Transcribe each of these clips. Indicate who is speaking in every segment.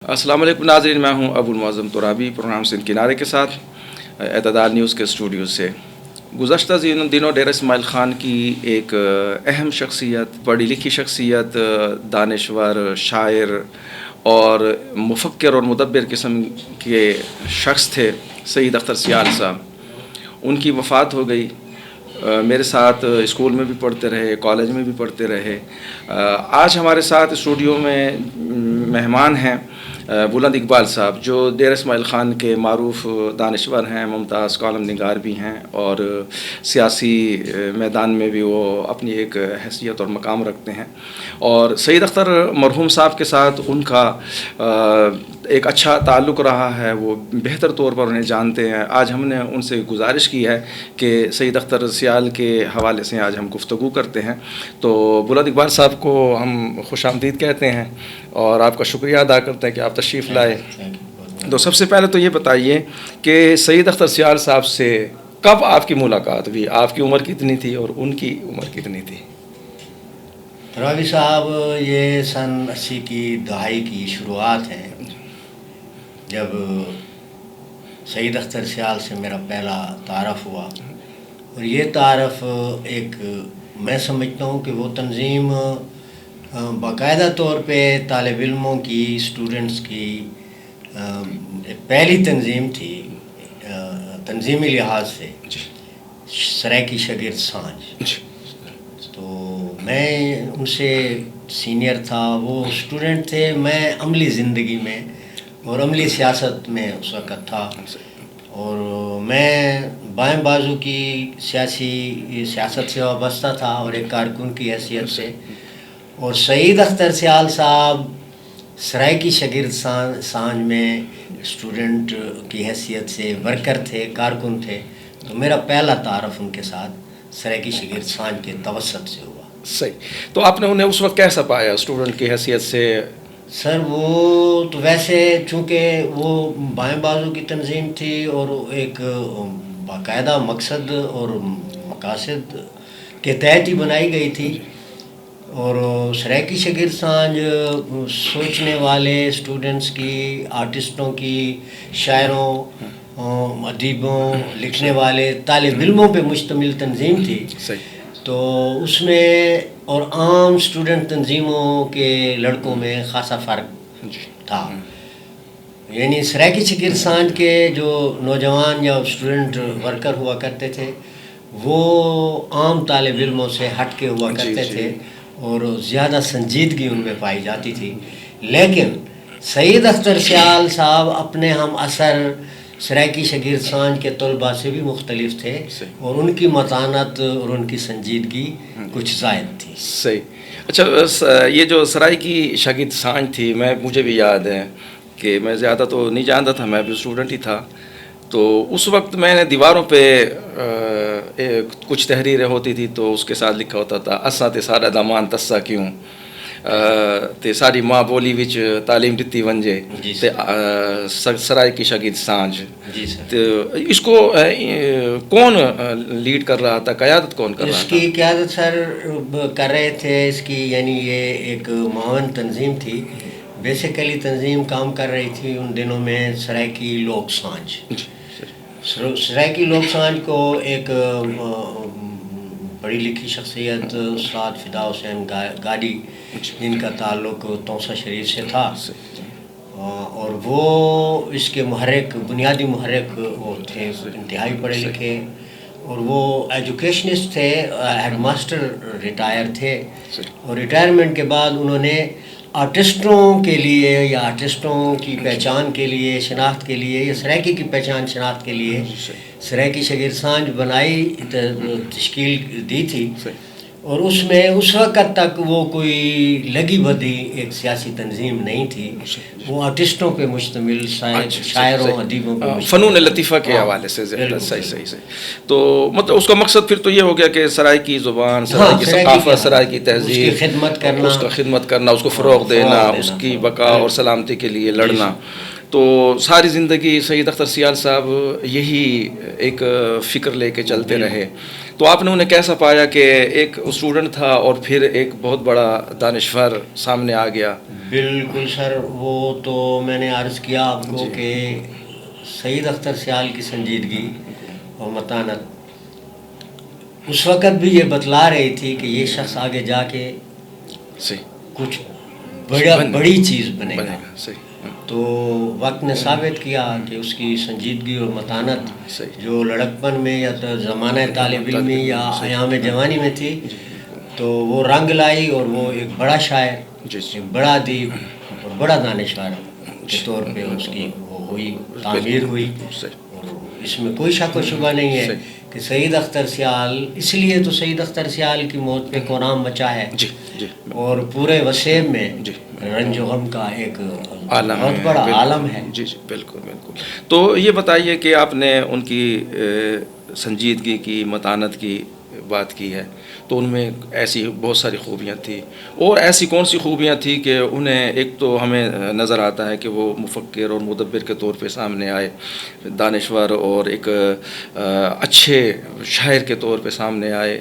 Speaker 1: السلام علیکم ناظرین، میں ہوں ابو المعظم ترابی، پروگرام سندھ کنارے کے ساتھ اعتدال نیوز کے اسٹوڈیو سے۔ گزشتہ دنوں ڈیرہ اسماعیل خان کی ایک اہم شخصیت، پڑھی لکھی شخصیت، دانشور، شاعر اور مفکر اور مدبر قسم کے شخص تھے سید اختر سیال صاحب۔ ان کی وفات ہو گئی۔ میرے ساتھ اسکول میں بھی پڑھتے رہے، کالج میں بھی پڑھتے رہے۔ آج ہمارے ساتھ اسٹوڈیو میں مہمان ہیں بلند اقبال صاحب، جو ڈیرہ اسماعیل خان کے معروف دانشور ہیں، ممتاز کالم نگار بھی ہیں، اور سیاسی میدان میں بھی وہ اپنی ایک حیثیت اور مقام رکھتے ہیں۔ اور سید اختر مرحوم صاحب کے ساتھ ان کا ایک اچھا تعلق رہا ہے، وہ بہتر طور پر انہیں جانتے ہیں۔ آج ہم نے ان سے گزارش کی ہے کہ سید اختر سیال کے حوالے سے آج ہم گفتگو کرتے ہیں۔ تو بلند اقبال صاحب کو ہم خوش آمدید کہتے ہیں اور آپ کا شکریہ ادا کرتے ہیں کہ آپ تشریف لائے۔ تو سب سے پہلے تو یہ بتائیے کہ سید اختر سیال صاحب سے کب آپ کی ملاقات ہوئی؟ آپ کی عمر کتنی تھی اور ان کی عمر کتنی تھی؟
Speaker 2: راوی صاحب، یہ سن 80 کی دہائی کی شروعات ہے جب سید اختر سیال سے میرا پہلا تعارف ہوا، اور یہ تعارف ایک میں سمجھتا ہوں کہ وہ تنظیم باقاعدہ طور پہ طالب علموں کی، اسٹوڈنٹس کی پہلی تنظیم تھی تنظیمی لحاظ سے، سرائکی شاگرد سانج۔ تو میں ان سے سینئر تھا، وہ اسٹوڈنٹ تھے، میں عملی زندگی میں اور عملی سیاست میں اس وقت تھا، اور میں بائیں بازو کی سیاست سے وابستہ تھا اور ایک کارکن کی حیثیت سے۔ اور سید اختر سیال صاحب سرائکی شاگرد سانج میں اسٹوڈنٹ کی حیثیت سے ورکر تھے، کارکن تھے۔ تو میرا پہلا تعارف ان کے ساتھ سرائکی شاگرد سانج کے توسط سے ہوا۔
Speaker 1: صحیح۔ تو آپ نے انہیں اس وقت کیسا پایا اسٹوڈنٹ کی حیثیت سے؟
Speaker 2: سر، وہ تو ویسے چونکہ وہ بائیں بازو کی تنظیم تھی اور ایک باقاعدہ مقصد اور مقاصد کے تحت ہی بنائی گئی تھی، اور سرائکی شاگرد سانج سوچنے والے اسٹوڈنٹس کی، آرٹسٹوں کی، شاعروں، ادیبوں، لکھنے والے طالب علموں پہ مشتمل تنظیم تھی۔ تو اس میں اور عام اسٹوڈنٹ تنظیموں کے لڑکوں میں خاصا فرق تھا۔ یعنی سرائکی شاگرد سانج کے جو نوجوان یا اسٹوڈنٹ ورکر ہوا کرتے تھے، وہ عام طالب علموں سے ہٹ کے ہوا کرتے تھے اور زیادہ سنجیدگی ان میں پائی جاتی تھی۔ لیکن سید اختر سیال صاحب اپنے ہم اثر سرائکی شاگرد سانج کے طلباء سے بھی مختلف تھے، اور ان کی متانت اور ان کی سنجیدگی کچھ زائد تھی۔
Speaker 1: صحیح۔ اچھا، یہ جو سرائکی شاگرد سانج تھی، مجھے بھی یاد ہے کہ میں زیادہ تو نہیں جانتا تھا، میں بھی اسٹوڈنٹ ہی تھا۔ تو اس وقت میں نے دیواروں پہ کچھ تحریریں ہوتی تھی، تو اس کے ساتھ لکھا ہوتا تھا اساں تے سارا دامان تسا کیوں، تے ساری ماں بولی وچ تعلیم دتی ونجے، تے سرائکی شاگرد سانج۔ تو اس کو کون لیڈ کر رہا تھا، قیادت کون کر رہا تھا؟
Speaker 2: اس کی قیادت سر کر رہے تھے اس کی، یعنی یہ ایک معاون تنظیم تھی۔ بیسیکلی تنظیم کام کر رہی تھی ان دنوں میں سرائکی لوک سانج۔ سرائکی لوک سانج کو ایک پڑھی لکھی شخصیت استاد فدا حسین گاڑی، جن کا تعلق توسہ شریف سے تھا، اور وہ اس کے محرک، بنیادی محرک وہ تھے، انتہائی پڑھے لکھے، اور وہ ایجوکیشنسٹ تھے، ہیڈ ماسٹر ریٹائر تھے، اور ریٹائرمنٹ کے بعد انہوں نے آرٹسٹوں کے لیے یا آرٹسٹوں کی پہچان کے لیے، شناخت کے لیے، یا سرائکی کی پہچان شناخت کے لیے سرائکی شاگرد سانج بنائی، تشکیل دی تھی۔ اور اس میں اس وقت تک وہ کوئی لگی بدھی ایک سیاسی تنظیم نہیں تھی، وہ آرٹسٹوں پہ مشتمل، شاعروں، ادیبوں پہ مشتمل،
Speaker 1: فنون لطیفہ کے حوالے سے زیادہ۔ صحیح۔ تو مطلب اس کا مقصد پھر تو یہ ہو گیا کہ سرائکی زبان، سرائکی ثقافت، سرائکی تہذیب،
Speaker 2: اس کی
Speaker 1: خدمت کرنا، اس کو فروغ دینا، اس کی بقا اور سلامتی کے لیے لڑنا۔ تو ساری زندگی سید اختر سیال صاحب یہی ایک فکر لے کے چلتے رہے۔ تو آپ نے انہیں کیسا پایا کہ ایک اسٹوڈنٹ تھا اور پھر ایک بہت بڑا دانشور سامنے آ گیا؟
Speaker 2: بالکل سر، وہ تو میں نے عرض کیا آپ کو کہ سعید اختر سیال کی سنجیدگی اور متانت اس وقت بھی یہ بتلا رہی تھی کہ یہ شخص آگے جا کے کچھ بڑی چیز بنے گا. تو وقت نے ثابت کیا کہ اس کی سنجیدگی اور متانت جو لڑکپن میں یا زمانہ طالب علمی یا ایام جوانی میں تھی تو وہ رنگ لائی، اور وہ ایک بڑا شاعر، ایک بڑا ادیب اور بڑا دانشور کے طور پہ اس کی وہ ہوئی، تعمیر ہوئی. اور اس میں کوئی شک و شبہ نہیں ہے کہ سعید اختر سیال، اس لیے تو سعید اختر سیال کی موت پہ قرآن مچا ہے اور پورے وسیب میں رنج و غم کا ایک بہت بڑا عالم ہے.
Speaker 1: جی جی بالکل بالکل. تو یہ بتائیے کہ آپ نے ان کی سنجیدگی کی، متانت کی بات کی ہے، تو ان میں ایسی بہت ساری خوبیاں تھیں، اور ایسی کون سی خوبیاں تھیں کہ انہیں، ایک تو ہمیں نظر آتا ہے کہ وہ مفکر اور مدبر کے طور پہ سامنے آئے، دانشور اور ایک اچھے شاعر کے طور پہ سامنے آئے.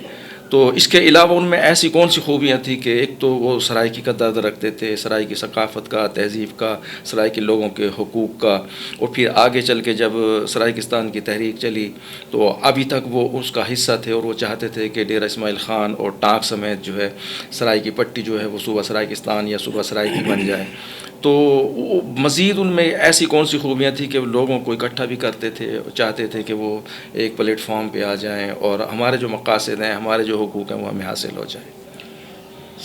Speaker 1: تو اس کے علاوہ ان میں ایسی کون سی خوبیاں تھیں کہ ایک تو وہ سرائیکی کا درد رکھتے تھے، سرائیکی ثقافت کا، تہذیب کا، سرائیکی لوگوں کے حقوق کا، اور پھر آگے چل کے جب سرائیکستان کی تحریک چلی تو ابھی تک وہ اس کا حصہ تھے، اور وہ چاہتے تھے کہ ڈیرہ اسماعیل خان اور ٹانک سمیت جو ہے سرائیکی پٹی جو ہے وہ صوبہ سرائیکستان یا صوبہ سرائیکی بن جائے. تو مزید ان میں ایسی کون سی خوبیاں تھیں کہ وہ لوگوں کو اکٹھا بھی کرتے تھے، چاہتے تھے کہ وہ ایک پلیٹ فارم پہ آ جائیں اور ہمارے جو مقاصد ہیں، ہمارے جو حقوق ہیں وہ ہمیں حاصل ہو جائیں؟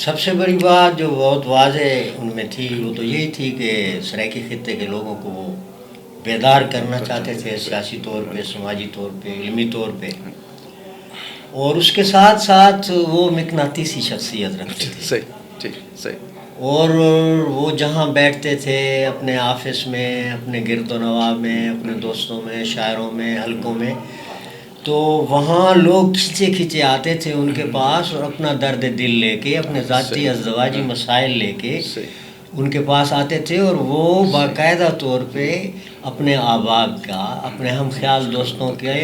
Speaker 2: سب سے بڑی بات جو بہت واضح ان میں تھی وہ تو یہی تھی کہ سرائیکی خطے کے لوگوں کو وہ بیدار کرنا چاہتے تھے، سیاسی طور پہ، سماجی طور پہ، علمی طور پہ، اور اس کے ساتھ ساتھ وہ مقناطیسی شخصیت رکھتے تھے.
Speaker 1: صحیح ٹھیک صحیح.
Speaker 2: اور وہ جہاں بیٹھتے تھے اپنے آفس میں، اپنے گرد و نواح میں، اپنے دوستوں میں، شاعروں میں، حلقوں میں، تو وہاں لوگ کھینچے کھینچے آتے تھے ان کے پاس، اور اپنا درد دل لے کے، اپنے ذاتی ازدواجی مسائل لے کے ان کے پاس آتے تھے، اور وہ باقاعدہ طور پہ اپنے احباب کا، اپنے ہم خیال دوستوں کے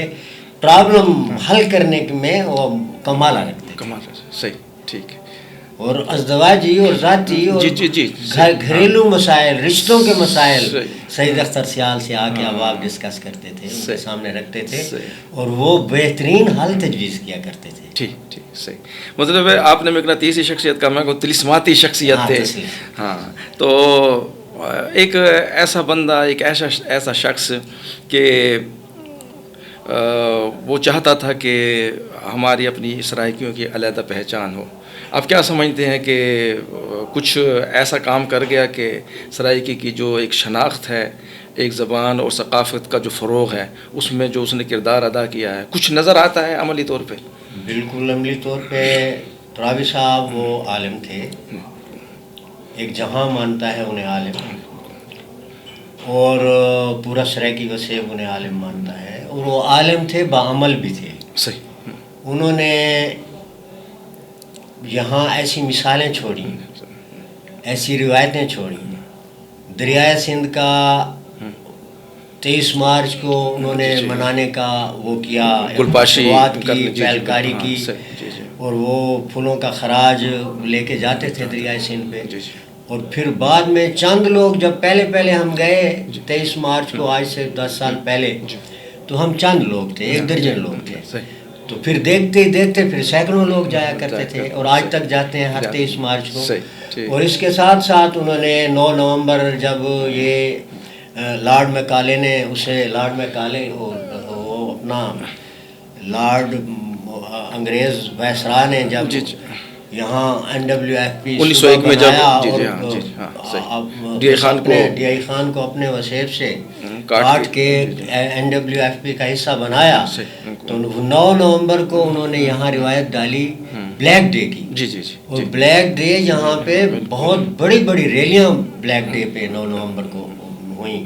Speaker 2: پرابلم حل کرنے میں وہ کمالہ رکھتے تھے.
Speaker 1: صحیح ٹھیک ہے.
Speaker 2: اور ازدواجی اور ذاتی اور گھریلو مسائل، رشتوں کے مسائل سعید اختر سیال سے آ کے احباب ڈسکس کرتے تھے، ان کے سامنے رکھتے تھے، اور وہ بہترین حل تجویز کیا کرتے تھے.
Speaker 1: ٹھیک ٹھیک صحیح. مطلب ہے آپ نے مقناطیسی شخصیت کا، میں کو طلسماتی شخصیت تھے. ہاں، تو ایک ایسا بندہ، ایک ایسا شخص کہ وہ چاہتا تھا کہ ہماری اپنی سرائیکیوں کی علیحدہ پہچان ہو. آپ کیا سمجھتے ہیں کہ کچھ ایسا کام کر گیا کہ سرائیکی کی جو ایک شناخت ہے، ایک زبان اور ثقافت کا جو فروغ ہے، اس میں جو اس نے کردار ادا کیا ہے، کچھ نظر آتا ہے عملی طور پہ؟
Speaker 2: بالکل عملی طور پہ ترابی صاحب وہ عالم تھے، ایک جہاں مانتا ہے انہیں عالم، اور پورا سرائیکی وسیب انہیں عالم مانتا ہے، اور وہ عالم تھے، بعمل بھی تھے.
Speaker 1: صحیح.
Speaker 2: انہوں نے یہاں ایسی مثالیں چھوڑی، ایسی روایتیں چھوڑی. دریائے سندھ کا 23 مارچ کو انہوں نے منانے کا وہ کیا، شروعات کی، پہلکاری کی، اور وہ پھولوں کا خراج لے کے جاتے تھے دریائے سندھ پہ. اور پھر بعد میں چند لوگ، جب پہلے ہم گئے 23 مارچ کو، آج سے 10 سال پہلے، تو ہم چند لوگ تھے، 1 درجن لوگ تھے. تو پھر دیکھتے پھر سینکڑوں لوگ جایا کرتے تھے، اور آج تک جاتے ہیں ہر 23 مارچ کو. اور اس کے ساتھ ساتھ انہوں نے 9 نومبر جب یہ لارڈ میکالے نے اسے، لارڈ میکالے وہ اپنا لارڈ انگریز وائسرا نے جب یہاں NWFP 1901 میں جب ڈی آئی خان کو اپنے وسیب سے کاٹ کے NWFP کا حصہ بنایا، تو 9 نومبر کو انہوں نے یہاں روایت ڈالی بلیک ڈے کی. اور بلیک ڈے یہاں پہ بہت بڑی ریلیاں بلیک ڈے پہ 9 نومبر کو ہوئیں.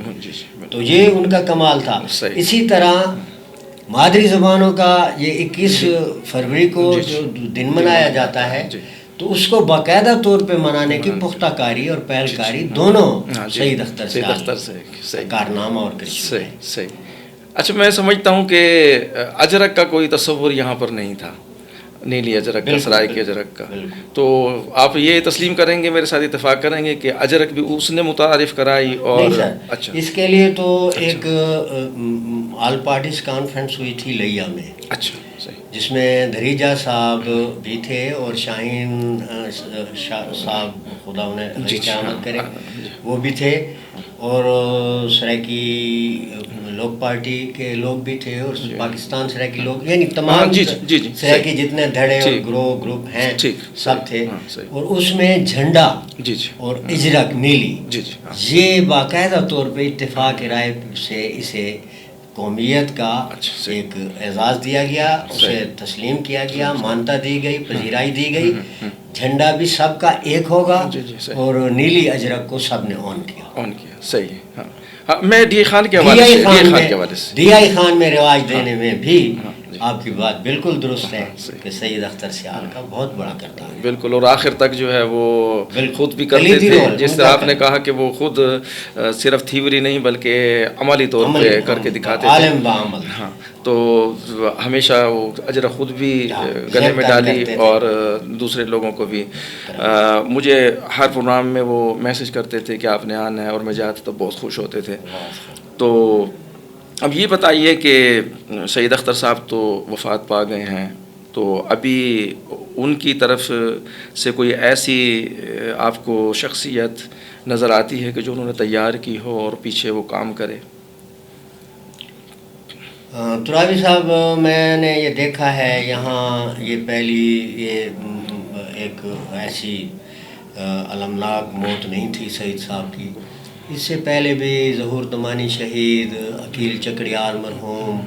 Speaker 2: تو یہ ان کا کمال تھا. اسی طرح مادری زبانوں کا یہ 21 فروری کو جو دن منایا جاتا ہے، تو اس کو باقاعدہ طور پہ منانے کی پختہ کاری اور پہلکاری دونوں سعید اختر سے کارنامہ اور کرشمہ.
Speaker 1: صحیح. اچھا میں سمجھتا ہوں کہ اجرک کا کوئی تصور یہاں پر نہیں تھا، نیلی اجرک کا، سرائے کی اجرک کا، تو آپ یہ تسلیم کریں گے، میرے ساتھ اتفاق کریں گے کہ اجرک بھی اس نے متعارف کرائی؟ اور
Speaker 2: نہیں سر،
Speaker 1: اچھا
Speaker 2: اس کے لیے تو ایک آل پارٹیز کانفرنس ہوئی تھی لیا میں،
Speaker 1: اچھا صحیح،
Speaker 2: جس میں دھریجا صاحب بھی تھے اور شاہین صاحب خدا انہیں قیامت کرے وہ بھی تھے، اور سرائکی لوگ پارٹی کے لوگ بھی تھے، اور پاکستان سرائکی لوگ، یعنی تمام سرائکی جتنے دھڑے اور گروپ ہیں سب تھے، اور اس میں جھنڈا اور اجرک نیلی یہ باقاعدہ طور پہ اتفاق رائے سے اسے قومیت کا ایک اعزاز دیا گیا، اسے تسلیم کیا گیا، مانتا دی گئی، پذیرائی دی گئی، جھنڈا بھی سب کا ایک ہوگا، اور نیلی اجرک کو سب نے آن کیا۔
Speaker 1: صحیح ہے، ہاں میں ڈی خان کے حوالے سے
Speaker 2: ڈی آئی خان میں رواج دینے میں بھی آپ کی بات بالکل درست ہے کہ سید اختر سیال کا بہت بڑا کردار ہے،
Speaker 1: بالکل، اور آخر تک جو ہے وہ خود بھی کرتے تھے، جس طرح آپ نے کہا کہ وہ خود صرف تھیوری نہیں بلکہ عملی طور پہ کر کے دکھاتے تھے،
Speaker 2: عالم بعمل،
Speaker 1: ہاں، تو ہمیشہ وہ اجر خود بھی گلے میں ڈالی اور دوسرے لوگوں کو بھی، مجھے ہر پروگرام میں وہ میسج کرتے تھے کہ آپ نے آنا ہے، اور میں جاتا تو بہت خوش ہوتے تھے۔ تو اب یہ بتائیے کہ سید اختر صاحب تو وفات پا گئے ہیں، تو ابھی ان کی طرف سے کوئی ایسی آپ کو شخصیت نظر آتی ہے کہ جو انہوں نے تیار کی ہو اور پیچھے وہ کام کرے؟
Speaker 2: ترابی صاحب، میں نے یہ دیکھا ہے یہاں، یہ پہلی یہ ایک ایسی المناک موت نہیں تھی سعید صاحب کی، اس سے پہلے بھی ظہور تمانی شہید، عقیل چکڑیار مرحوم،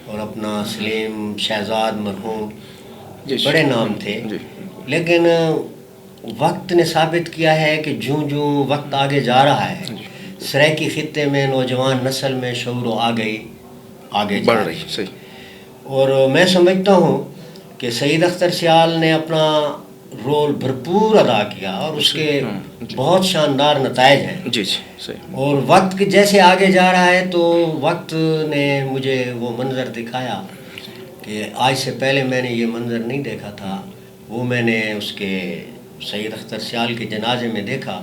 Speaker 2: اور اپنا سلیم شہزاد مرحوم، بڑے نام تھے، لیکن وقت نے ثابت کیا ہے کہ جوں جوں وقت آگے جا رہا ہے، سرائکی خطے میں نوجوان نسل میں شعور آگے بڑھ رہی ہے، اور میں سمجھتا ہوں کہ سید اختر سیال نے اپنا رول بھرپور ادا کیا، اور اس کے بہت شاندار نتائج ہیں، اور وقت جیسے آگے جا رہا ہے تو وقت نے مجھے وہ منظر دکھایا کہ آج سے پہلے میں نے یہ منظر نہیں دیکھا تھا، وہ میں نے اس کے سید اختر سیال کے جنازے میں دیکھا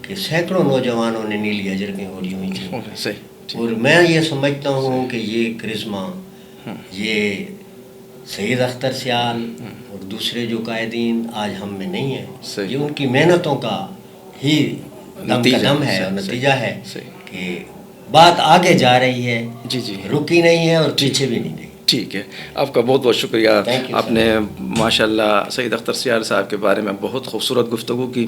Speaker 2: کہ سینکڑوں نوجوانوں نے نیلی اجرکیں اوڑھی ہوئی تھیں، اور میں یہ سمجھتا ہوں کہ یہ کرزما، یہ سید اختر سیال اور دوسرے جو قائدین آج ہم میں نہیں ہیں، یہ ان کی محنتوں کا ہی دم ہے اور نتیجہ ہے کہ بات آگے جا رہی ہے، رکی نہیں ہے اور پیچھے بھی نہیں گئی۔
Speaker 1: ٹھیک ہے، آپ کا بہت بہت شکریہ، آپ نے ماشاءاللہ سید اختر سیال صاحب کے بارے میں بہت خوبصورت گفتگو کی۔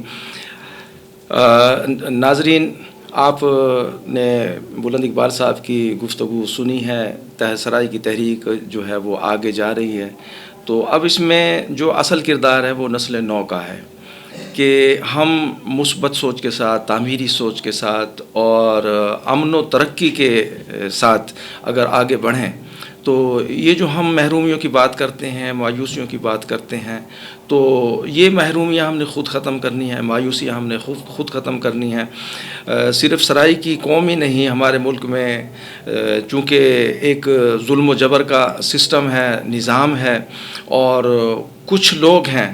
Speaker 1: ناظرین، آپ نے بلند اقبال صاحب کی گفتگو سنی ہے، سرائی کی تحریک جو ہے وہ آگے جا رہی ہے، تو اب اس میں جو اصل کردار ہے وہ نسل نو کا ہے کہ ہم مثبت سوچ کے ساتھ، تعمیری سوچ کے ساتھ اور امن و ترقی کے ساتھ اگر آگے بڑھیں تو یہ جو ہم محرومیوں کی بات کرتے ہیں، مایوسیوں کی بات کرتے ہیں، تو یہ محرومیاں ہم نے خود ختم کرنی ہے، مایوسیاں ہم نے خود ختم کرنی ہے۔ صرف سرائی کی قوم ہی نہیں، ہمارے ملک میں چونکہ ایک ظلم و جبر کا سسٹم ہے، نظام ہے، اور کچھ لوگ ہیں،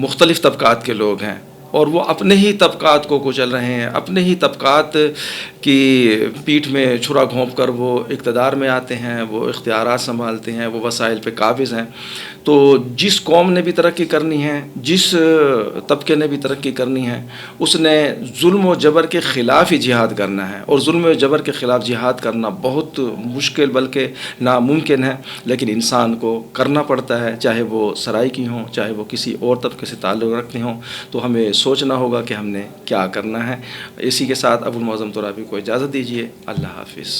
Speaker 1: مختلف طبقات کے لوگ ہیں، اور وہ اپنے ہی طبقات کو کچل رہے ہیں، اپنے ہی طبقات کی پیٹھ میں چھرا گھونپ کر وہ اقتدار میں آتے ہیں، وہ اختیارات سنبھالتے ہیں، وہ وسائل پہ قابض ہیں۔ تو جس قوم نے بھی ترقی کرنی ہے، جس طبقے نے بھی ترقی کرنی ہے، اس نے ظلم و جبر کے خلاف ہی جہاد کرنا ہے، اور ظلم و جبر کے خلاف جہاد کرنا بہت مشکل بلکہ ناممکن ہے، لیکن انسان کو کرنا پڑتا ہے، چاہے وہ سرائی کی ہوں، چاہے وہ کسی اور طبقے سے تعلق رکھتے ہوں، تو ہمیں سوچنا ہوگا کہ ہم نے کیا کرنا ہے۔ اسی کے ساتھ ابو المعظم ترابی کو اجازت دیجیے، اللہ حافظ۔